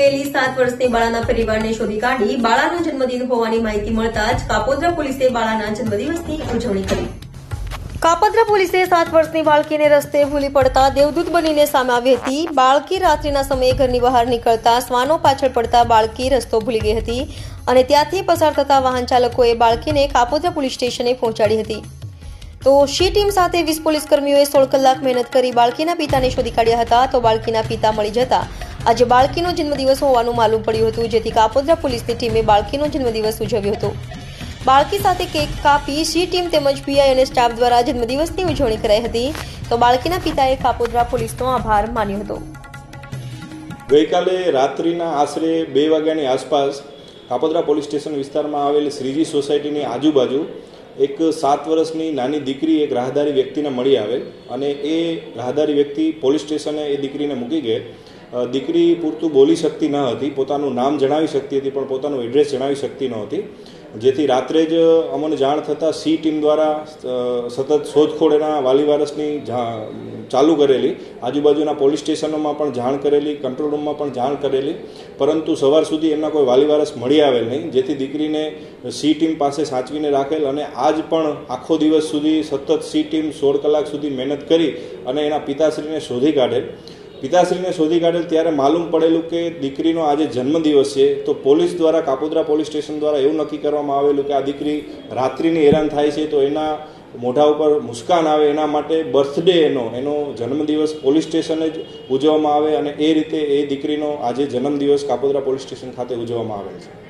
ગયેલી 7 વર્ષની બાળાના પરિવારને શોધી કાઢી બાળાનો જન્મદિન હોવાની માહિતી મળતા જ કાપોદ્રા પોલીસે બાળાના જન્મદિવસની ઉજવણી કરી। કાપોદ્રા પોલીસે 7 વર્ષની બાળકીને રસ્તે ભૂલી પડતા દેવદૂત બનીને સામે આવી હતી। બાળકી રાત્રિના સમયે ઘરની બહાર નીકળતા શ્વાનો પાછળ પડતા બાળકી રસ્તો ભૂલી ગઈ હતી અને ત્યાંથી પસાર થતા વાહન ચાલકોએ બાળકીને કાપોદ્રા પોલીસ સ્ટેશને પહોંચાડી હતી। તો શી ટીમ સાથે 20 પોલીસ કર્મીઓએ 16 કલાક મહેનત કરી બાળકીના પિતાને શોધી કાઢ્યા હતા। તો બાળકીના પિતા મળી જતા આજે બાળકીનો જન્મદિવસ હોવાનું માલુમ પડ્યું હતું, જેથી કાપોદ્રા પોલીસની ટીમે બાળકીનો જન્મદિવસ ઉજવ્યો હતો। બાળકી સાથે કેક કાપી શી ટીમ તેમજ પીઆઈ અને સ્ટાફ દ્વારા જન્મદિવસની ઉજવણી કરાઈ હતી। તો બાળકીના પિતાએ કાપોદ્રા પોલીસનો આભાર માન્યો હતો। ગઈકાલે રાત્રિના આશરે 2 વાગ્યાની આસપાસ કાપોદ્રા પોલીસ સ્ટેશન વિસ્તારમાં આવેલી શ્રીજી સોસાયટીની આજુબાજુ એક 7 વર્ષની નાની દીકરી એક રાહદારી વ્યક્તિને મળી આવેલ અને એ રાહદારી વ્યક્તિ પોલીસ સ્ટેશને એ દીકરીને મૂકી ગયેલ। દીકરી પૂરતું બોલી શકતી ન હતી, પોતાનું નામ જણાવી શકતી હતી પણ પોતાનું એડ્રેસ જણાવી શકતી નહોતી, જેથી રાત્રે જ અમને જાણ થતાં સી ટીમ દ્વારા સતત શોધખોળ એના વાલી વારસની ચાલુ કરેલી, આજુબાજુના પોલીસ સ્ટેશનોમાં પણ જાણ કરેલી, કંટ્રોલ રૂમમાં પણ જાણ કરેલી, પરંતુ સવાર સુધી એમના કોઈ વાલી વારસ મળી આવેલ નહીં, જેથી દીકરીને સી ટીમ પાસે સાચવીને રાખેલ અને આજ પણ આખો દિવસ સુધી સતત સી ટીમ 16 કલાક સુધી મહેનત કરી અને એના પિતાશ્રીને શોધી કાઢેલ। પિતાશ્રીને શોધી કાઢેલ ત્યારે માલુમ પડેલું કે દીકરીનો આજે જન્મદિવસ છે, તો પોલીસ દ્વારા કાપોદ્રા પોલીસ સ્ટેશન દ્વારા એવું નક્કી કરવામાં આવેલું કે આ દીકરી રાત્રિની હેરાન થાય છે, તો એના મોઢા ઉપર મુસ્કાન આવે એના માટે બર્થડે એનો જન્મદિવસ પોલીસ સ્ટેશને જ ઉજવવામાં આવે અને એ રીતે એ દીકરીનો આજે જન્મદિવસ કાપોદ્રા પોલીસ સ્ટેશન ખાતે ઉજવવામાં આવે છે।